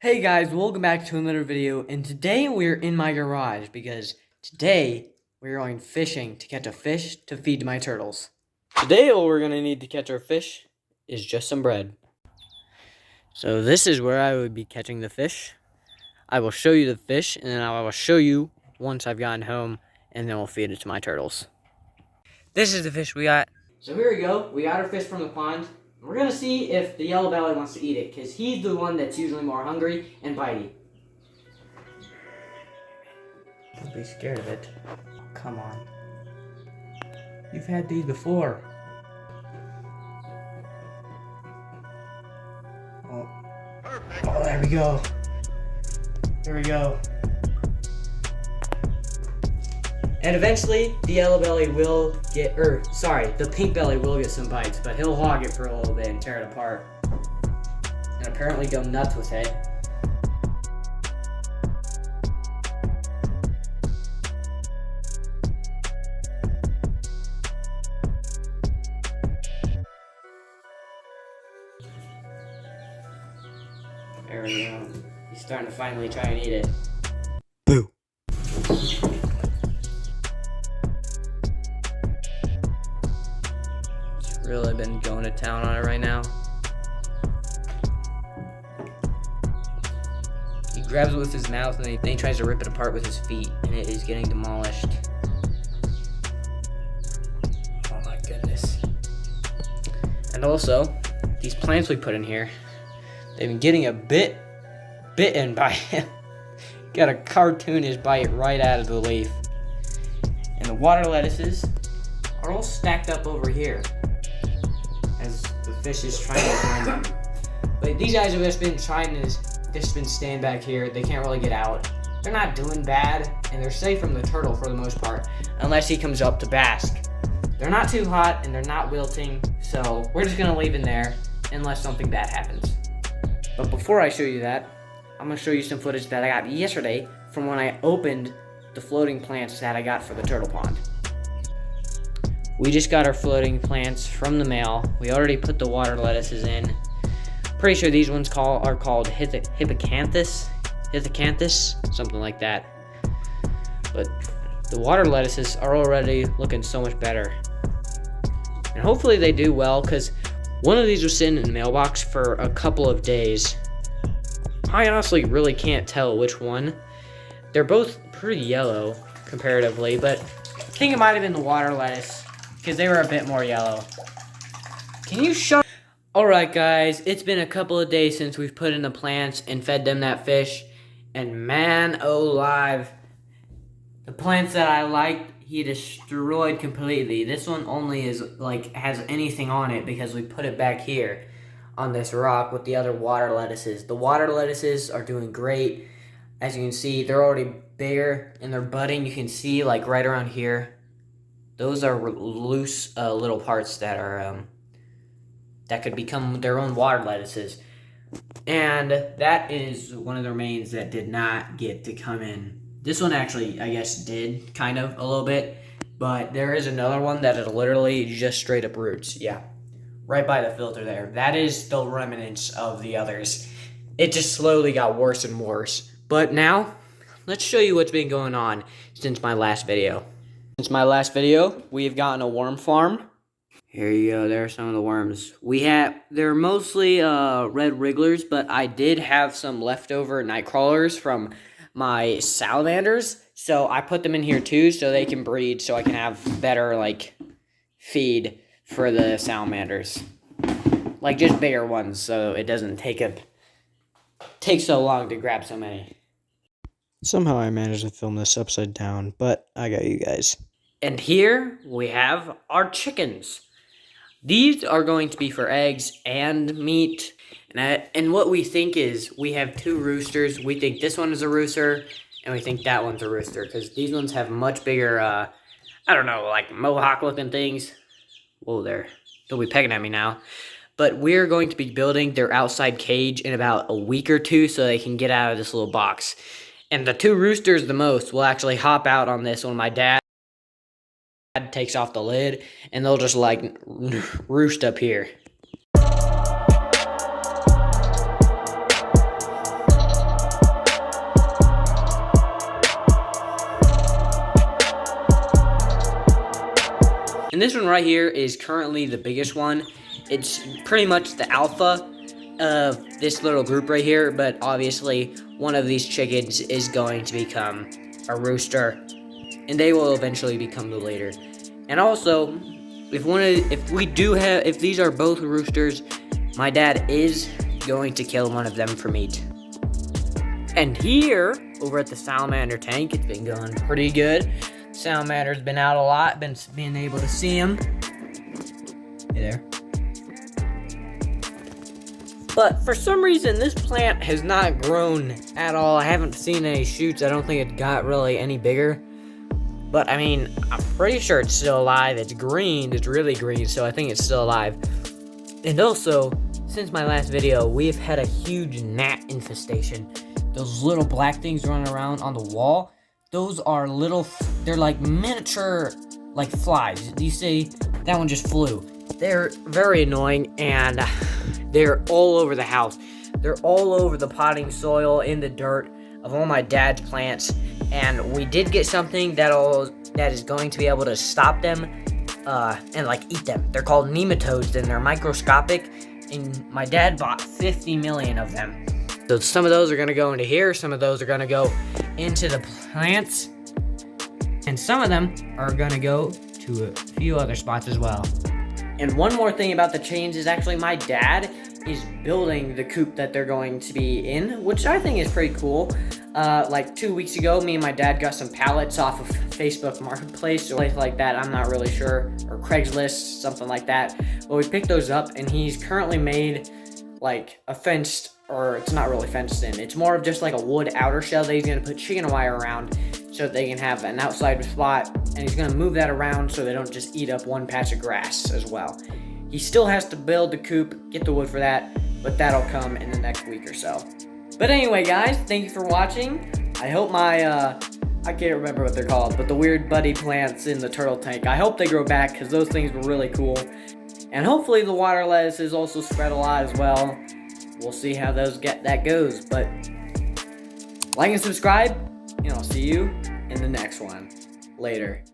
Hey guys, welcome back to another video, and today we're in my garage because today we're going fishing to catch a fish to feed to my turtles. Today all we're going to need to catch our fish is just some bread. So this is where I would be catching the fish. I will show you the fish, and then I will show you once I've gotten home, and then we'll feed it to my turtles. This is the fish we got. So here we go, we got our fish from the pond. We're going to see if the yellow belly wants to eat it, because he's the one that's usually more hungry and bitey. Don't be scared of it. Oh, come on. You've had these before. Oh, there we go. There we go. And eventually, the yellow belly will get, the pink belly will get some bites, but he'll hog it for a little bit and tear it apart. And apparently go nuts with it. There we go. He's starting to finally try and eat it. Boo. Really been going to town on it right now. He grabs it with his mouth and then he tries to rip it apart with his feet, and it is getting demolished. Oh my goodness. And also, these plants we put in here, they've been getting a bit bitten by him. Got a cartoonish bite right out of the leaf. And the water lettuces are all stacked up over here as the fish is trying to find them. But these guys have just been staying back here. They can't really get out. They're not doing bad, and they're safe from the turtle for the most part, unless he comes up to bask. They're not too hot, and they're not wilting, so we're just gonna leave them there unless something bad happens. But before I show you that, I'm gonna show you some footage that I got yesterday from when I opened the floating plants that I got for the turtle pond. We just got our floating plants from the mail. We already put the water lettuces in. Pretty sure these ones are called hippocanthus, something like that. But the water lettuces are already looking so much better. And hopefully they do well, because one of these was sitting in the mailbox for a couple of days. I honestly really can't tell which one. They're both pretty yellow comparatively, but I think it might have been the water lettuce, because they were a bit more yellow. Can you shut? Alright guys, it's been a couple of days since we've put in the plants and fed them that fish. And man alive, the plants that I liked, he destroyed completely. This one only has anything on it because we put it back here on this rock with the other water lettuces. The water lettuces are doing great. As you can see, they're already bigger and they're budding. You can see like right around here. Those are loose little parts that are that could become their own water lettuces. And that is one of the remains that did not get to come in. This one actually, I guess, did kind of a little bit, but there is another one that is literally just straight up roots. Yeah, right by the filter there. That is the remnants of the others. It just slowly got worse and worse. But now, let's show you what's been going on since my last video. Since my last video, we've gotten a worm farm. Here you go, there are some of the worms. They're mostly red wrigglers, but I did have some leftover night crawlers from my salamanders, so I put them in here too so they can breed, so I can have better feed for the salamanders. Like just bigger ones, so it doesn't take so long to grab so many. Somehow I managed to film this upside down, but I got you guys. And here we have our chickens. These are going to be for eggs and meat. And what we think is we have two roosters. We think this one is a rooster, and we think that one's a rooster, because these ones have much bigger, I don't know, like mohawk-looking things. Whoa there. They'll be pecking at me now. But we're going to be building their outside cage in about a week or two so they can get out of this little box. And the two roosters the most will actually hop out on this when my dad takes off the lid, and they'll just roost up here. this one right here is currently the biggest one. It's pretty much the alpha of this little group right here, but obviously one of these chickens is going to become a rooster, and they will eventually become the leader. And also, if these are both roosters, my dad is going to kill one of them for meat. And here, over at the salamander tank, it's been going pretty good. Salamander's been out a lot, been able to see him. Hey there. But for some reason, this plant has not grown at all. I haven't seen any shoots. I don't think it got really any bigger. But I mean, I'm pretty sure it's still alive. It's green, it's really green, so I think it's still alive. And also, since my last video, we've had a huge gnat infestation. Those little black things running around on the wall, those are they're like miniature, like flies. You see, that one just flew. They're very annoying, and they're all over the house. They're all over the potting soil, in the dirt of all my dad's plants. And we did get something that is going to be able to stop them and like eat them. They're called nematodes, and they're microscopic. And my dad bought 50 million of them. So some of those are going to go into here. Some of those are going to go into the plants. And some of them are going to go to a few other spots as well. And one more thing about the chains is actually my dad is building the coop that they're going to be in, which I think is pretty cool. Like 2 weeks ago, me and my dad got some pallets off of Facebook Marketplace or place like that. I'm not really sure, or Craigslist, something like that. But we picked those up, and he's currently made like a fenced, or it's not really fenced in. It's more of just like a wood outer shell that he's gonna put chicken wire around so that they can have an outside spot, and he's gonna move that around so they don't just eat up one patch of grass as well. He still has to build the coop, get the wood for that, but that'll come in the next week or so. But anyway, guys, thank you for watching. I hope my, I can't remember what they're called, but the weird buddy plants in the turtle tank, I hope they grow back, because those things were really cool. And hopefully the water lettuces also spread a lot as well. We'll see how that goes, but like and subscribe, and I'll see you in the next one. Later.